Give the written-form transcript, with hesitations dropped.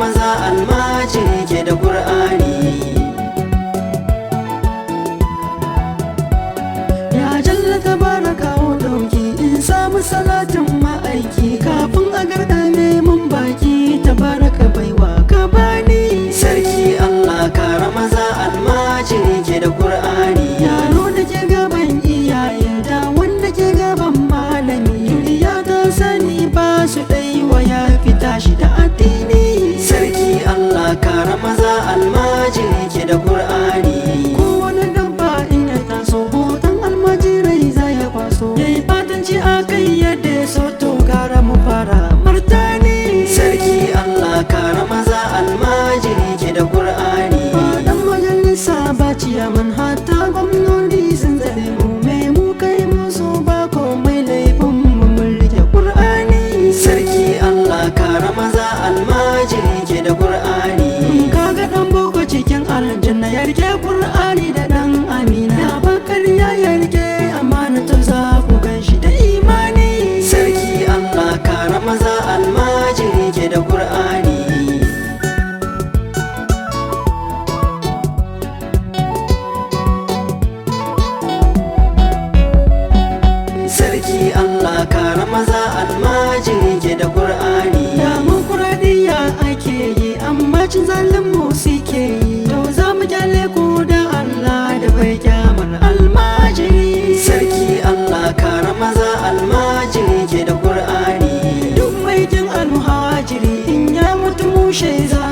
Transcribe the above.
maza almajiri ke da Qur'ani. Ya jalla tabaraka wa dauki in samu salatin ma'aiki kafin a gargame mun baki tabaraka baiwa ka bani. Sarki Allah kara maza almajiri ke da Qur'ani. Yaro da ke gaban iyaye da wanda ke gaban malami, duniya ta sani ba su ɗaiwa ya fita shi da addini. Sarki Allah kara maza almajiri ke da Qur'ani. Kowane dabba in ya taso hoton almajirai za ya kwaso, yayi fatanci a kai yadda ya so to gara mu fara martani. Sarki Allah kara maza almajiri ke da Qur'ani. Fadan majalisa ba ciyaman hatta gwamnoni sun zare mu, mai mu kai musu ba komai laifin mu mun rike Qur'ani. Sarki Allah kara maza almajiri ke da Qur'ani. Kaga dan boko cikin aljanna ya rike Qur'ani da dan amina, ya bakar ya rike amana to za ku ganshi da imani. Sarki Allah kara maza almajiri ke da Qur'ani. Sarki Allah kara maza almajiri ke da Qur'ani. Demokuraɗiyya ake yi amma cin zalin mu suke yi, to za mu kyale ku da Allah da bai kyamar almajiri. Sarki Allah kara maza almajiri ke da Qur'ani. Duk mai jin almuhajiri in ya mutu mushe za